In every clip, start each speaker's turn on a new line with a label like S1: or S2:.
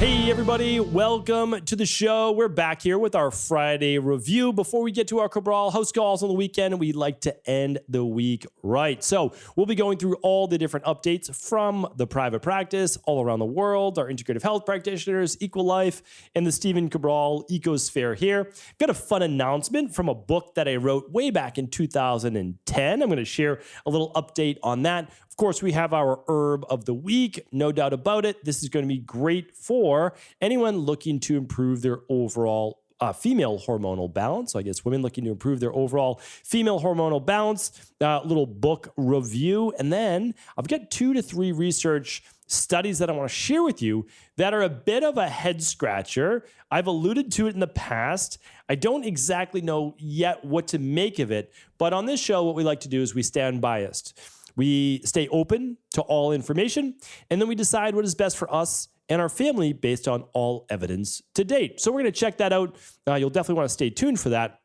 S1: Hey everybody, welcome to the show. We're back here with our Friday review. Before we get to our Cabral house calls on the weekend, we like to end the week right. So we'll be going through all the different updates from the private practice all around the world, our integrative health practitioners, Equal Life, and the Stephen Cabral ecosphere here. Got a fun announcement from a book that I wrote way back in 2010. I'm going to share a little update on that. Of course, we have our herb of the week, no doubt about it. This is going to be great for anyone looking to improve their overall female hormonal balance. So I guess women looking to improve their overall female hormonal balance, little book review. And then I've got 2 to 3 research studies that I want to share with you that are a bit of a head scratcher. I've alluded to it in the past. I don't exactly know yet what to make of it. But on this show, what we like to do is we stand biased. We stay open to all information, and then we decide what is best for us and our family based on all evidence to date. So we're going to check that out. You'll definitely want to stay tuned for that.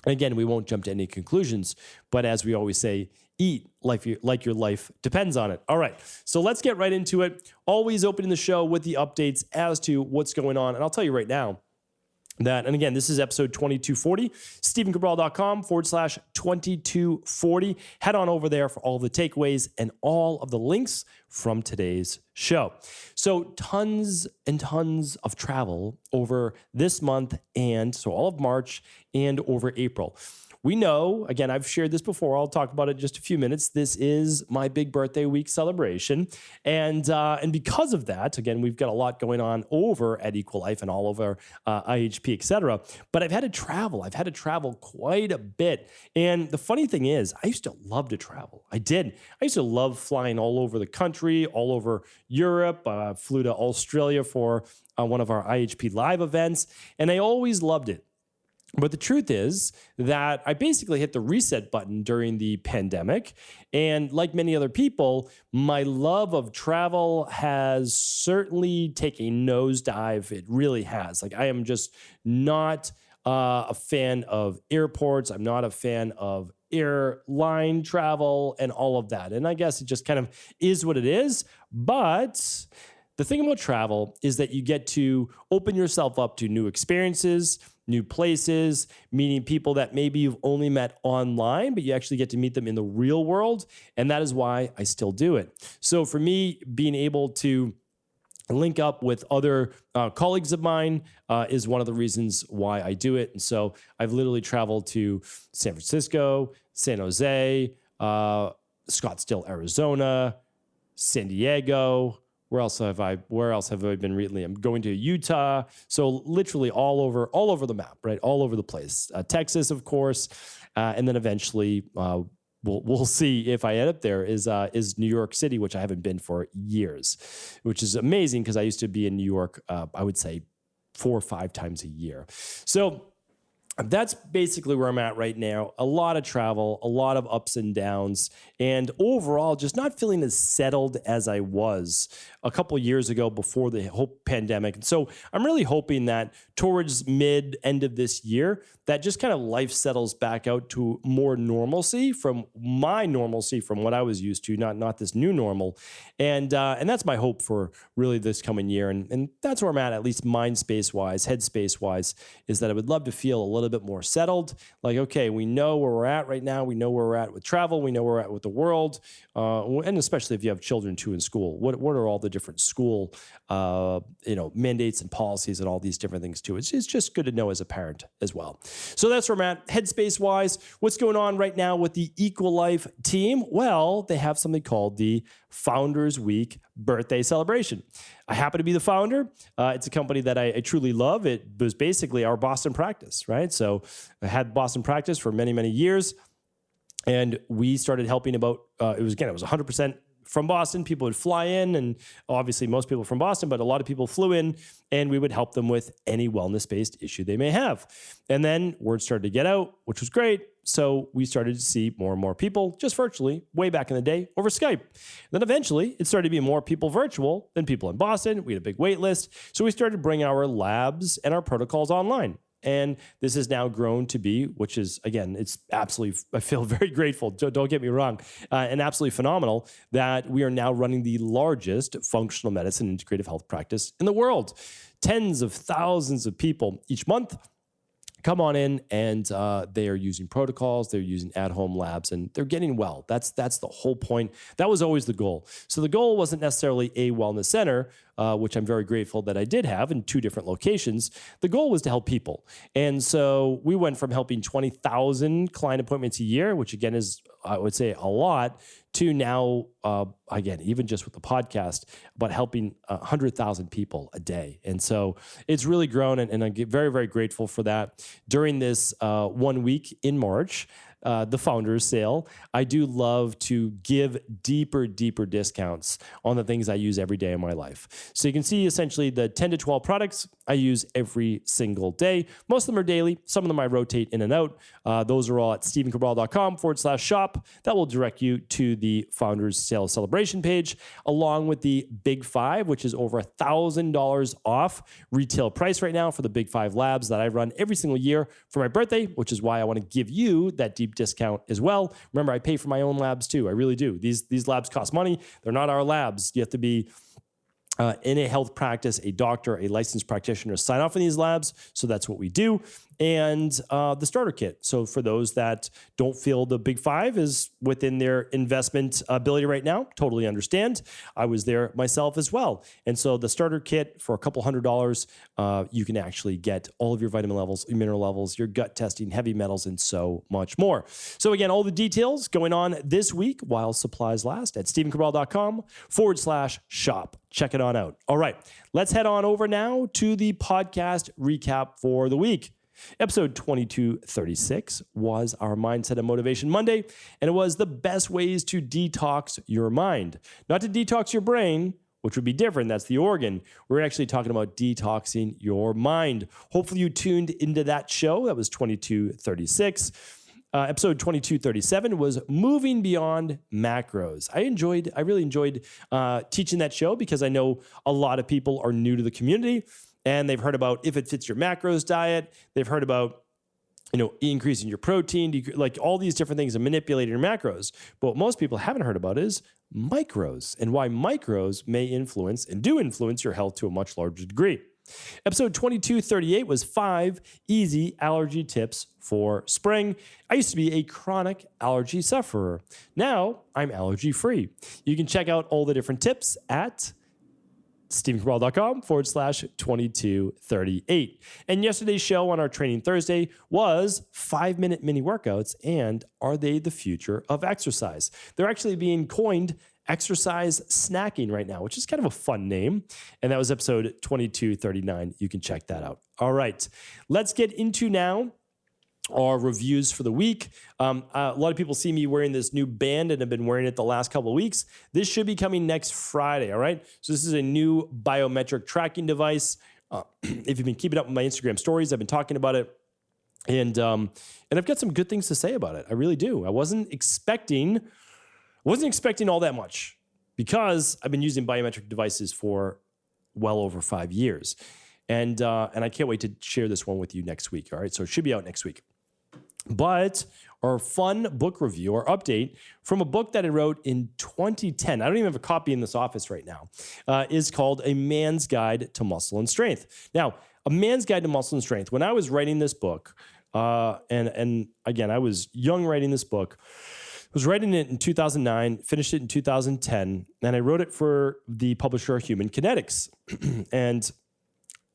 S1: Again, we won't jump to any conclusions, but as we always say, eat like your life depends on it. All right, so let's get right into it. Always opening the show with the updates as to what's going on. And I'll tell you right now, and again, this is episode 2240, stephencabral.com/2240. Head on over there for all the takeaways and all of the links from today's show. So tons and tons of travel over this month and so all of March and over April. We know, again, I've shared this before. I'll talk about it in just a few minutes. This is my big birthday week celebration. And because of that, again, we've got a lot going on over at Equal Life and all over IHP, et cetera. But I've had to travel. I've had to travel quite a bit. And the funny thing is, I used to love to travel. I did. I used to love flying all over the country, all over Europe. Flew to Australia for one of our IHP live events. And I always loved it. But the truth is that I basically hit the reset button during the pandemic. And like many other people, my love of travel has certainly taken a nosedive. It really has. Like I am just not a fan of airports. I'm not a fan of airline travel and all of that. And I guess it just kind of is what it is. But the thing about travel is that you get to open yourself up to new experiences, new places, meeting people that maybe you've only met online, but you actually get to meet them in the real world. And that is why I still do it. So for me, being able to link up with other colleagues of mine is one of the reasons why I do it. And so I've literally traveled to San Francisco, San Jose, Scottsdale, Arizona, San Diego. Where else have I been recently? I'm going to Utah. So literally all over the map, right? All over the place. Texas, of course. And then eventually we'll see if I end up there is New York City, which I haven't been for years, which is amazing because I used to be in New York, I would say 4 or 5 times a year. So that's basically where I'm at right now. A lot of travel, a lot of ups and downs, and overall just not feeling as settled as I was a couple of years ago before the whole pandemic. And so I'm really hoping that towards end of this year, that just kind of life settles back out to more normalcy from what I was used to, not this new normal. And that's my hope for really this coming year. And that's where I'm at least mind space wise, head space wise, is that I would love to feel a little bit more settled. Like, okay, we know where we're at right now. We know where we're at with travel. We know where we're at with the world. And especially if you have children too in school, what are all the different school, mandates and policies and all these different things too. It's just good to know as a parent as well. So that's where I'm at headspace wise. What's going on right now with the Equal Life team? Well, they have something called the Founders Week birthday celebration. I happen to be the founder. It's a company that I truly love. It was basically our Boston practice, right? So I had Boston practice for many, many years. And we started helping about, it was 100% from Boston. People would fly in, and obviously most people from Boston, but a lot of people flew in, and we would help them with any wellness-based issue they may have. And then word started to get out, which was great. So we started to see more and more people just virtually way back in the day over Skype. Then eventually it started to be more people virtual than people in Boston. We had a big wait list. So we started to bring our labs and our protocols online. And this has now grown to be, which is, again, it's absolutely, I feel very grateful. Don't get me wrong, and absolutely phenomenal that we are now running the largest functional medicine integrative health practice in the world. Tens of thousands of people each month come on in, and they are using protocols, they're using at-home labs, and they're getting well. That's the whole point. That was always the goal. So the goal wasn't necessarily a wellness center, which I'm very grateful that I did have in 2 different locations. The goal was to help people. And so we went from helping 20,000 client appointments a year, which again is, I would say, a lot, to now, again, even just with the podcast, about helping 100,000 people a day. And so it's really grown, and I'm very, very grateful for that. During this 1 week in March, the Founders Sale, I do love to give deeper discounts on the things I use every day in my life. So you can see essentially the 10 to 12 products I use every single day. Most of them are daily. Some of them I rotate in and out. Those are all at stephencabral.com/shop. That will direct you to the Founders Sale celebration page, along with the Big 5, which is over $1,000 off retail price right now for the Big 5 labs that I run every single year for my birthday, which is why I want to give you that deep discount as well. Remember, I pay for my own labs too. I really do. These labs cost money. They're not our labs. You have to be in a health practice, a doctor, a licensed practitioner, sign off on these labs. So that's what we do. And the starter kit. So for those that don't feel the Big 5 is within their investment ability right now, totally understand. I was there myself as well. And so the starter kit for a couple $100, you can actually get all of your vitamin levels, your mineral levels, your gut testing, heavy metals, and so much more. So again, all the details going on this week while supplies last at stephencabral.com/shop. Check it on out. All right, let's head on over now to the podcast recap for the week. Episode 2236 was our Mindset and Motivation Monday, and it was the best ways to detox your mind. Not to detox your brain, which would be different. That's the organ. We're actually talking about detoxing your mind. Hopefully you tuned into that show. That was 2236. Episode 2237 was moving beyond macros. I really enjoyed teaching that show because I know a lot of people are new to the community and they've heard about if it fits your macros diet. They've heard about, increasing your protein, like all these different things and manipulating your macros. But what most people haven't heard about is micros and why micros may influence and do influence your health to a much larger degree. Episode 2238 was 5 easy allergy tips for spring. I used to be a chronic allergy sufferer. Now I'm allergy free. You can check out all the different tips at stephencabral.com/2238. And yesterday's show on our Training Thursday was 5-minute mini workouts, and are they the future of exercise? They're actually being coined exercise snacking right now, which is kind of a fun name. And that was episode 2239. You can check that out. All right, let's get into now our reviews for the week. A lot of people see me wearing this new band and have been wearing it the last couple of weeks. This should be coming next Friday, all right? So this is a new biometric tracking device. If you've been keeping up with my Instagram stories, I've been talking about it. And I've got some good things to say about it. I really do. I wasn't expecting all that much because I've been using biometric devices for well over 5 years. And I can't wait to share this one with you next week, all right? So it should be out next week. But our fun book review or update from a book that I wrote in 2010, I don't even have a copy in this office right now, is called A Man's Guide to Muscle and Strength. Now, A Man's Guide to Muscle and Strength, when I was writing this book, and again, I was young writing this book, I was writing it in 2009, finished it in 2010, and I wrote it for the publisher Human Kinetics. And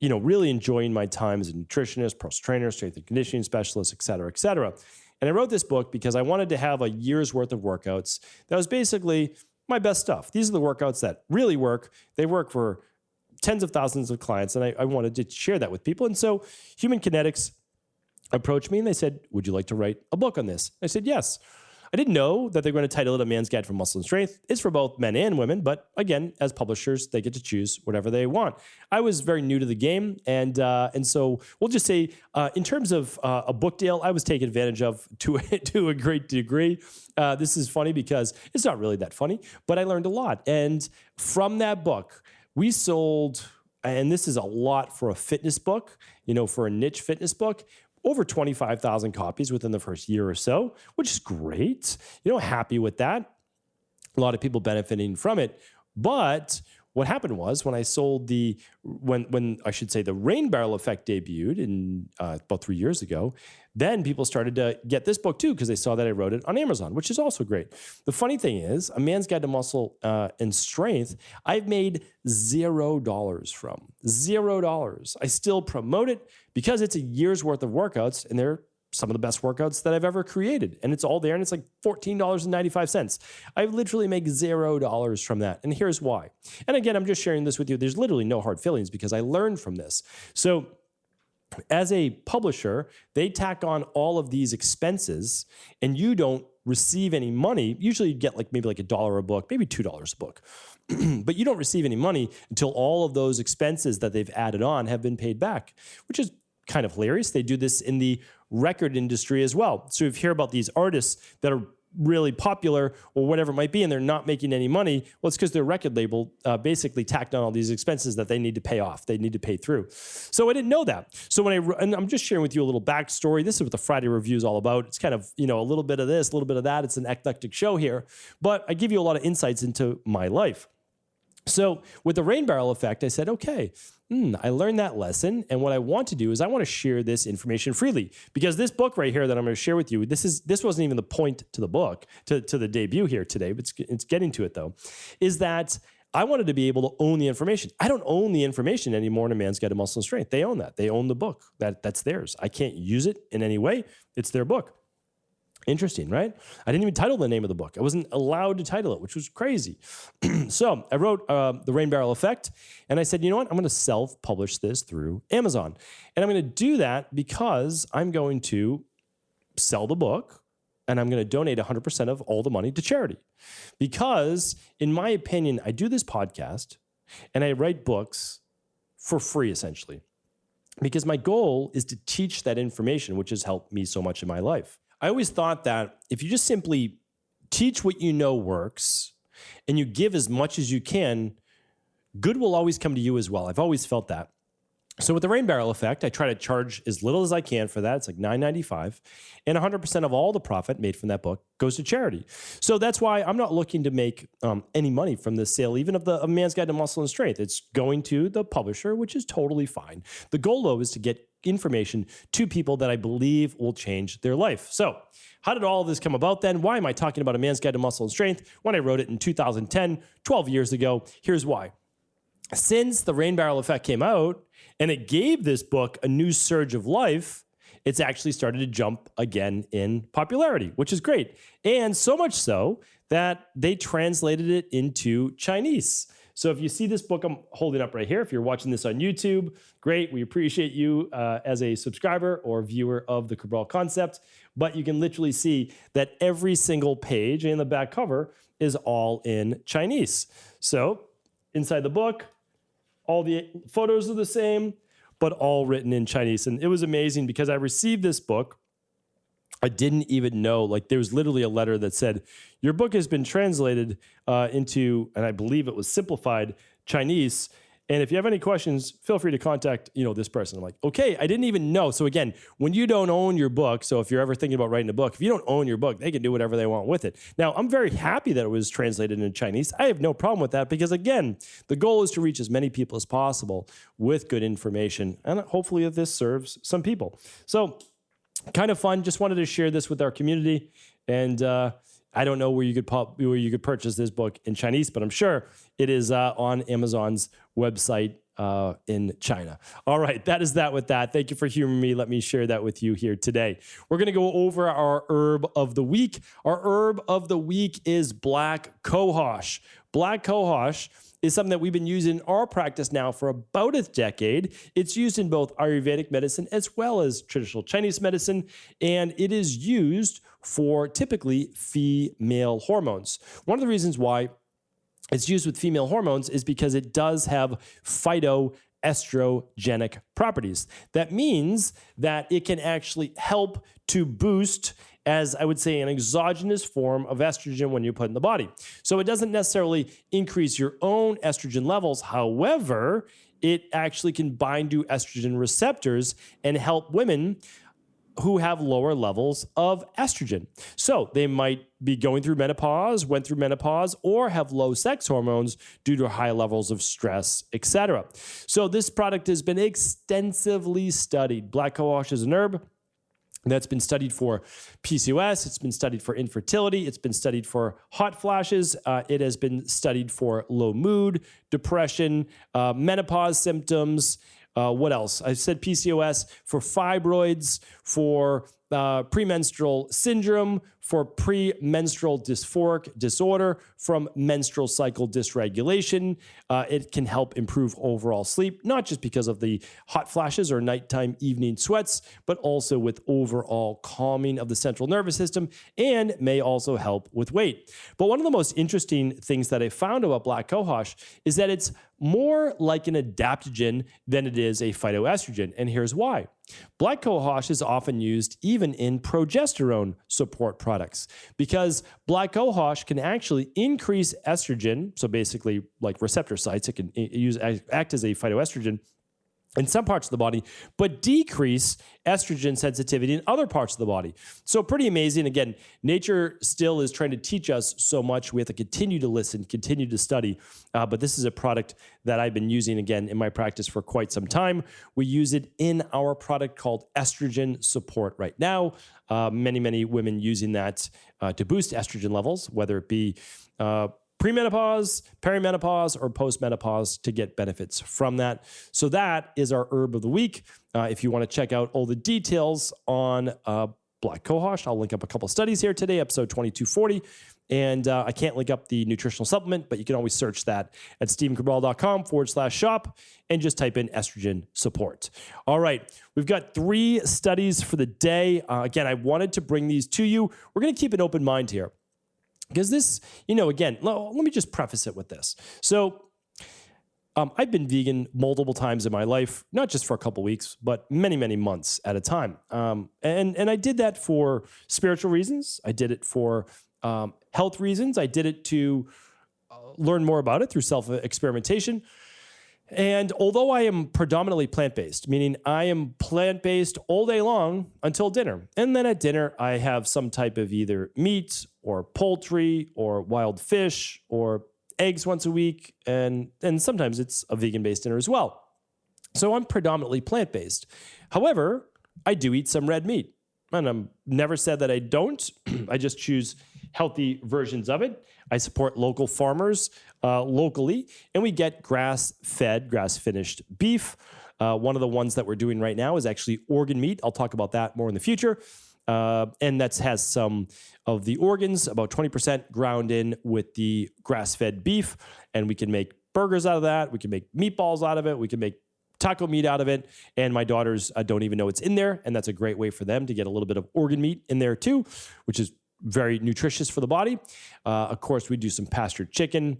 S1: really enjoying my time as a nutritionist, personal trainer, strength and conditioning specialist, et cetera, et cetera. And I wrote this book because I wanted to have a year's worth of workouts that was basically my best stuff. These are the workouts that really work. They work for tens of thousands of clients, and I wanted to share that with people. And so Human Kinetics approached me, and they said, would you like to write a book on this? I said, yes. I didn't know that they're going to title it A Man's Guide for Muscle and Strength. It's for both men and women, but again, as publishers, they get to choose whatever they want. I was very new to the game, and so we'll just say, in terms of a book deal, I was taken advantage of to a great degree. This is funny because it's not really that funny, but I learned a lot. And from that book, we sold, and this is a lot for a fitness book, for a niche fitness book, over 25,000 copies within the first year or so, which is great. Happy with that. A lot of people benefiting from it. But what happened was when I sold when I should say the Rain Barrel Effect debuted in about 3 years ago, then people started to get this book too because they saw that I wrote it on Amazon, which is also great. The funny thing is, A Man's Guide to Muscle and Strength, I've made $0 from. $0. I still promote it because it's a year's worth of workouts, and they're some of the best workouts that I've ever created. And it's all there, and it's like $14.95. I literally make $0 from that. And here's why. And again, I'm just sharing this with you. There's literally no hard feelings because I learned from this. So as a publisher, they tack on all of these expenses, and you don't receive any money. Usually you get maybe $1 a book, maybe $2 a book. But you don't receive any money until all of those expenses that they've added on have been paid back, which is kind of hilarious. They do this in the record industry as well. So if you hear about these artists that are really popular or whatever it might be, and they're not making any money, well, it's because their record label basically tacked on all these expenses that they need to pay off. They need to pay through. So I didn't know that. So and I'm just sharing with you a little backstory. This is what the Friday Review is all about. It's kind of, a little bit of this, a little bit of that. It's an eclectic show here, but I give you a lot of insights into my life. So with the Rain Barrel Effect, I said, okay, I learned that lesson. And what I want to do is I want to share this information freely, because this book right here that I'm going to share with you, this wasn't even the point to the book, to the debut here today, but it's getting to it though, is that I wanted to be able to own the information. I don't own the information anymore in A Man's Guide to Muscle and Strength. They own that. They own the book. That's theirs. I can't use it in any way. It's their book. Interesting, right? I didn't even title the name of the book. I wasn't allowed to title it, which was crazy. So I wrote The Rain Barrel Effect, and I said, you know what? I'm going to self-publish this through Amazon. And I'm going to do that because I'm going to sell the book, and I'm going to donate 100% of all the money to charity. Because, in my opinion, I do this podcast, and I write books for free, essentially. Because my goal is to teach that information, which has helped me so much in my life. I always thought that if you just simply teach what you know works and you give as much as you can, good will always come to you as well. I've always felt that. So with the Rain Barrel Effect, I try to charge as little as I can for that. It's like $9.95. And 100% of all the profit made from that book goes to charity. So that's why I'm not looking to make any money from the sale, even of A Man's Guide to Muscle and Strength. It's going to the publisher, which is totally fine. The goal, though, is to get information to people that I believe will change their life. So how did all of this come about then? Why am I talking about A Man's Guide to Muscle and Strength when I wrote it in 2010, 12 years ago? Here's why. Since the Rain Barrel Effect came out and it gave this book a new surge of life, it's actually started to jump again in popularity, which is great. And so much so that they translated it into Chinese. So if you see this book I'm holding up right here, if you're watching this on YouTube, great. We appreciate you as a subscriber or viewer of the Cabral Concept. But you can literally see that every single page in the back cover is all in Chinese. So inside the book, all the photos are the same, but all written in Chinese. And it was amazing because I received this book. I didn't even know, there was literally a letter that said, your book has been translated into, and I believe it was simplified Chinese. And if you have any questions, feel free to contact, this person. I'm like, okay, I didn't even know. So again, when you don't own your book, so if you're ever thinking about writing a book, if you don't own your book, they can do whatever they want with it. Now, I'm very happy that it was translated into Chinese. I have no problem with that because, again, the goal is to reach as many people as possible with good information. And hopefully this serves some people. So kind of fun. Just wanted to share this with our community. And I don't know where you could purchase this book in Chinese, but I'm sure it is on Amazon's website in China. All right, that is that with that. Thank you for hearing me. Let me share that with you here today. We're going to go over our herb of the week. Our herb of the week is black cohosh. Black cohosh is something that we've been using in our practice now for about a decade. It's used in both Ayurvedic medicine as well as traditional Chinese medicine, and it is used for typically female hormones. One of the reasons why it's used with female hormones is because it does have phytoestrogenic properties. That means that it can actually help to boost, as I would say, an exogenous form of estrogen when you put in the body. So it doesn't necessarily increase your own estrogen levels. However, it actually can bind to estrogen receptors and help women who have lower levels of estrogen. So they might be going through menopause, went through menopause, or have low sex hormones due to high levels of stress, etc. So this product has been extensively studied. Black cohosh is an herb that's been studied for PCOS. It's been studied for infertility. It's been studied for hot flashes. It has been studied for low mood, depression, menopause symptoms. What else? I said PCOS, for fibroids, for premenstrual syndrome, for premenstrual dysphoric disorder, from menstrual cycle dysregulation. It can help improve overall sleep, not just because of the hot flashes or nighttime evening sweats, but also with overall calming of the central nervous system, and may also help with weight. But one of the most interesting things that I found about black cohosh is that it's more like an adaptogen than it is a phytoestrogen. And here's why. Black cohosh is often used even in progesterone support products because black cohosh can actually increase estrogen. So basically like receptor sites, it can act as a phytoestrogen in some parts of the body, but decrease estrogen sensitivity in other parts of the body. So pretty amazing. Again, nature still is trying to teach us so much. We have to continue to listen, continue to study. But this is a product that I've been using, again, in my practice for quite some time. We use it in our product called Estrogen Support right now. Many women using that to boost estrogen levels, whether it be premenopause, perimenopause, or postmenopause, to get benefits from that. So that is our herb of the week. If you want to check out all the details on black cohosh, I'll link up a couple of studies here today, episode 2240. And I can't link up the nutritional supplement, but you can always search that at stevencabral.com/shop and just type in estrogen support. All right, we've got 3 studies for the day. Again, I wanted to bring these to you. We're going to keep an open mind here. Because this, again, let me just preface it with this. So I've been vegan multiple times in my life, not just for a couple weeks, but many months at a time. And I did that for spiritual reasons. I did it for health reasons. I did it to learn more about it through self-experimentation. And although I am predominantly plant-based, meaning I am plant-based all day long until dinner. And then at dinner, I have some type of either meat or poultry or wild fish or eggs once a week. And sometimes it's a vegan-based dinner as well. So I'm predominantly plant-based. However, I do eat some red meat. And I'm never said that I don't. I just choose healthy versions of it. I support local farmers locally, and we get grass-fed, grass-finished beef. One of the ones that we're doing right now is actually organ meat. I'll talk about that more in the future. And that has some of the organs, about 20% ground in with the grass-fed beef, and we can make burgers out of that. We can make meatballs out of it. We can make taco meat out of it. And my daughters don't even know it's in there, and that's a great way for them to get a little bit of organ meat in there too, which is very nutritious for the body. Of course, we do some pastured chicken.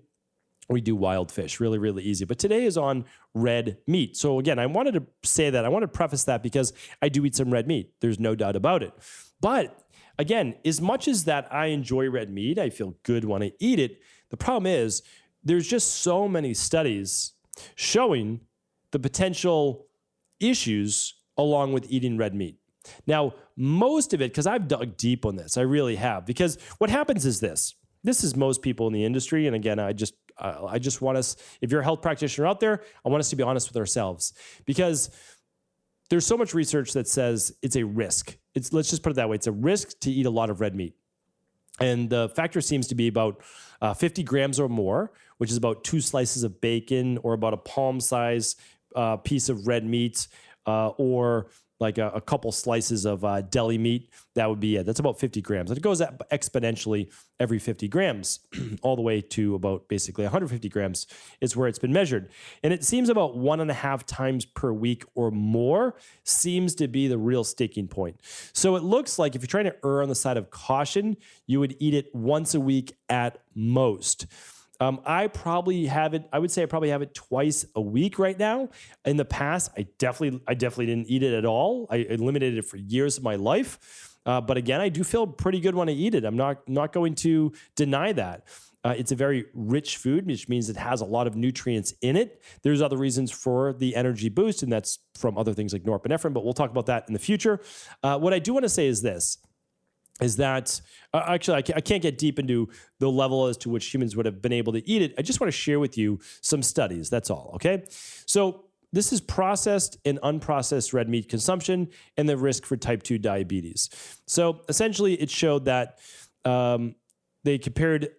S1: We do wild fish, really easy. But today is on red meat. So again, I wanted to say that. I want to preface that because I do eat some red meat. There's no doubt about it. But again, as much as that I enjoy red meat, I feel good when I eat it. The problem is there's just so many studies showing the potential issues along with eating red meat. Now, most of it, because I've dug deep on this, I really have, because what happens is this is most people in the industry. And again, I just want us, if you're a health practitioner out there, I want us to be honest with ourselves, because there's so much research that says it's a risk. Let's just put it that way. It's a risk to eat a lot of red meat. And the factor seems to be about 50 grams or more, which is about 2 slices of bacon or about a palm size piece of red meat, or like a couple slices of deli meat. That would be it. That's about 50 grams. And it goes up exponentially every 50 grams, all the way to about basically 150 grams is where it's been measured. And it seems about 1.5 times per week or more seems to be the real sticking point. So it looks like if you're trying to err on the side of caution, you would eat it once a week at most. I probably have it. I would say I probably have it twice a week right now. In the past, I definitely didn't eat it at all. I eliminated it for years of my life. But again, I do feel pretty good when I eat it. I'm not going to deny that. It's a very rich food, which means it has a lot of nutrients in it. There's other reasons for the energy boost, and that's from other things like norepinephrine, but we'll talk about that in the future. What I do want to say is this, is that actually I can't get deep into the level as to which humans would have been able to eat it. I just want to share with you some studies. That's all, okay? So this is processed and unprocessed red meat consumption and the risk for type 2 diabetes. So essentially it showed that they compared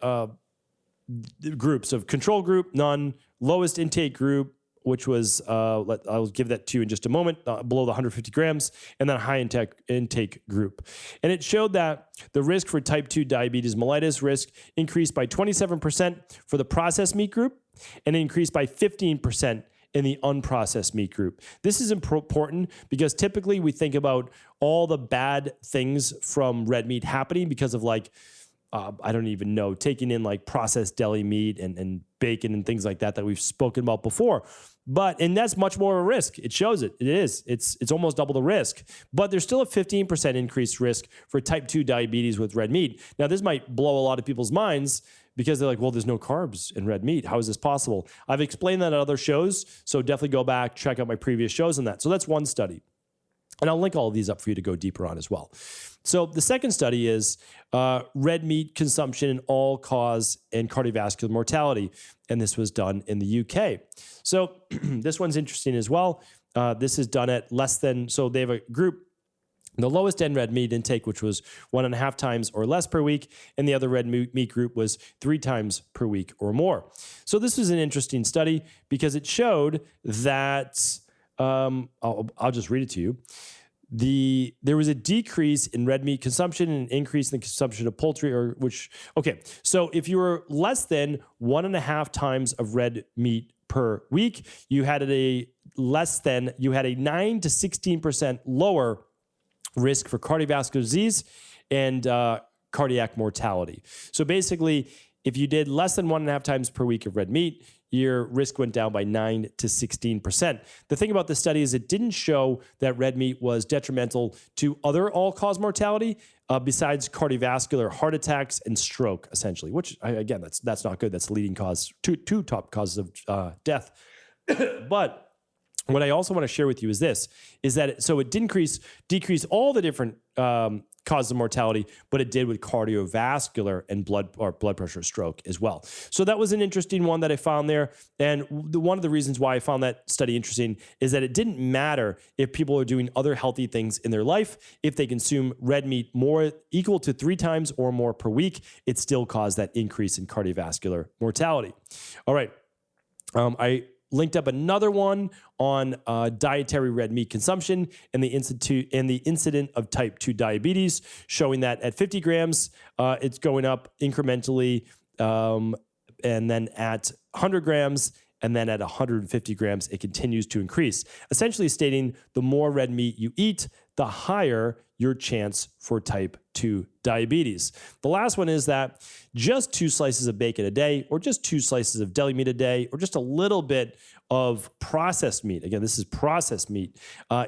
S1: groups of control group, none, lowest intake group, which was, I'll give that to you in just a moment, below the 150 grams, and then high intake group. And it showed that the risk for type 2 diabetes mellitus risk increased by 27% for the processed meat group and increased by 15% in the unprocessed meat group. This is important because typically we think about all the bad things from red meat happening because of I don't even know, taking in like processed deli meat and bacon and things like that we've spoken about before. And that's much more of a risk. It shows it. It is. It's almost double the risk. But there's still a 15% increased risk for type 2 diabetes with red meat. Now, this might blow a lot of people's minds because they're like, well, there's no carbs in red meat. How is this possible? I've explained that on other shows, so definitely go back, check out my previous shows on that. So that's one study. And I'll link all of these up for you to go deeper on as well. So the second study is red meat consumption and all-cause and cardiovascular mortality. And this was done in the UK. So this one's interesting as well. This is done at less than, so they have a group, the lowest end red meat intake, which was 1.5 times or less per week, and the other red meat group was 3 times per week or more. So this was an interesting study because it showed that, I'll just read it to you. There was a decrease in red meat consumption and an increase in the consumption of poultry, so if you were less than 1.5 times of red meat per week, you had a 9 to 16% lower risk for cardiovascular disease and cardiac mortality. So basically, if you did less than 1.5 times per week of red meat, your risk went down by 9 to 16%. The thing about this study is it didn't show that red meat was detrimental to other all-cause mortality besides cardiovascular heart attacks and stroke, essentially, which, again, that's not good. That's the leading cause, two top causes of death. But what I also want to share with you is this, is that it didn't decrease all the different causes of mortality, but it did with cardiovascular and blood pressure, stroke as well. So that was an interesting one that I found there. And one of the reasons why I found that study interesting is that it didn't matter if people are doing other healthy things in their life. If they consume red meat more equal to 3 times or more per week, it still caused that increase in cardiovascular mortality. All right. I linked up another one on dietary red meat consumption and the incident of type 2 diabetes, showing that at 50 grams, it's going up incrementally, and then at 100 grams, and then at 150 grams, it continues to increase, essentially stating the more red meat you eat, the higher your chance for type 2 diabetes. The last one is that just 2 slices of bacon a day, or just 2 slices of deli meat a day, or just a little bit of processed meat, again, this is processed meat,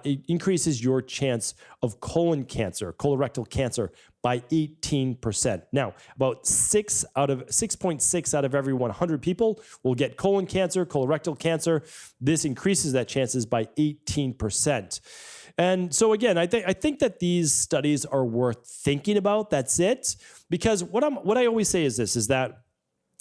S1: it increases your chance of colon cancer, colorectal cancer, by 18%. Now, about 6.6 out of every 100 people will get colon cancer, colorectal cancer. This increases that chances by 18%. And so again, I think that these studies are worth thinking about. That's it. Because what I always say is this, is that,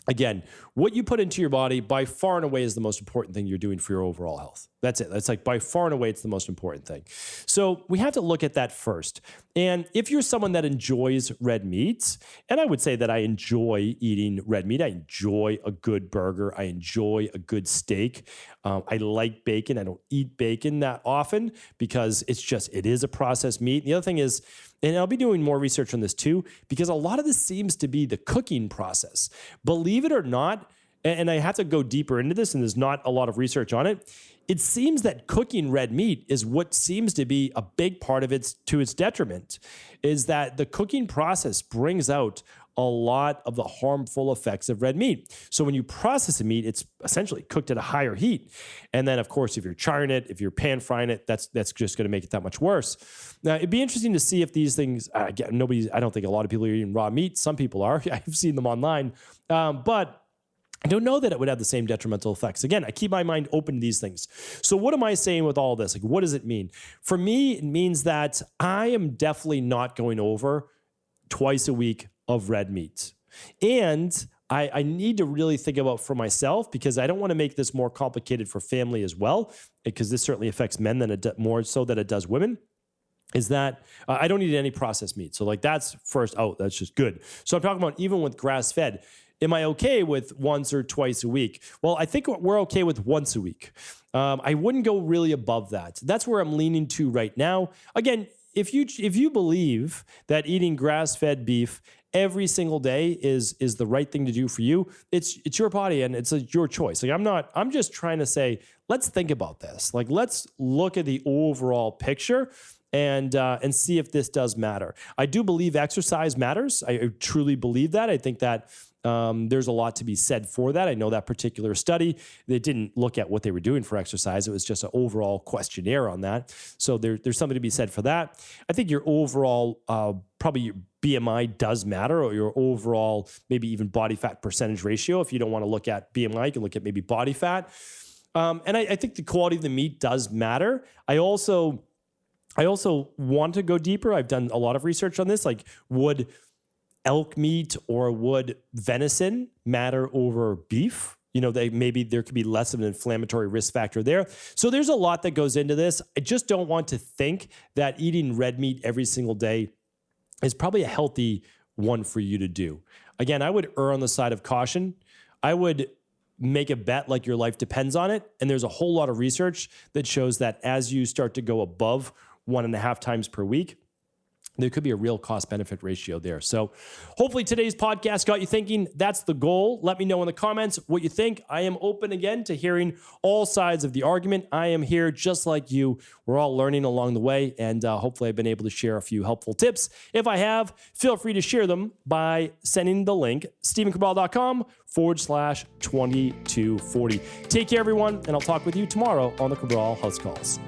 S1: again, what you put into your body by far and away is the most important thing you're doing for your overall health. That's it. That's like by far and away, it's the most important thing. So we have to look at that first. And if you're someone that enjoys red meats, and I would say that I enjoy eating red meat, I enjoy a good burger, I enjoy a good steak. I like bacon. I don't eat bacon that often because it is a processed meat. The other thing is, and I'll be doing more research on this too, because a lot of this seems to be the cooking process. Believe it or not, and I have to go deeper into this, and there's not a lot of research on it, it seems that cooking red meat is what seems to be a big part of its detriment, is that the cooking process brings out a lot of the harmful effects of red meat. So when you process a meat, it's essentially cooked at a higher heat. And then, of course, if you're charring it, if you're pan frying it, that's just going to make it that much worse. Now, it'd be interesting to see if these things, I don't think a lot of people are eating raw meat. Some people are. I've seen them online. But I don't know that it would have the same detrimental effects. Again, I keep my mind open to these things. So what am I saying with all this? Like, what does it mean? For me, it means that I am definitely not going over twice a week of red meat. And I need to really think about for myself, because I don't want to make this more complicated for family as well, because this certainly affects men more so than it does women, is that I don't eat any processed meat. So like that's first out. That's just good. So I'm talking about even with grass-fed. Am I okay with once or twice a week? Well, I think we're okay with once a week. I wouldn't go really above that. That's where I'm leaning to right now. Again, if you believe that eating grass-fed beef every single day is the right thing to do for you, it's your body and it's your choice. Like I'm just trying to say, let's think about this. Like let's look at the overall picture and see if this does matter. I do believe exercise matters. I truly believe that. I think that there's a lot to be said for that. I know that particular study, they didn't look at what they were doing for exercise. It was just an overall questionnaire on that. So there's something to be said for that. I think your overall, probably your BMI does matter, or your overall, maybe even body fat percentage ratio. If you don't want to look at BMI, you can look at maybe body fat. And I think the quality of the meat does matter. I also want to go deeper. I've done a lot of research on this. Like, would elk meat or would venison matter over beef? Maybe there could be less of an inflammatory risk factor there. So there's a lot that goes into this. I just don't want to think that eating red meat every single day is probably a healthy one for you to do. Again, I would err on the side of caution. I would make a bet like your life depends on it. And there's a whole lot of research that shows that as you start to go above 1.5 times per week, there could be a real cost-benefit ratio there. So hopefully today's podcast got you thinking. That's the goal. Let me know in the comments what you think. I am open again to hearing all sides of the argument. I am here just like you. We're all learning along the way, and hopefully I've been able to share a few helpful tips. If I have, feel free to share them by sending the link, stephencabral.com/2240. Take care, everyone, and I'll talk with you tomorrow on the Cabral House Calls.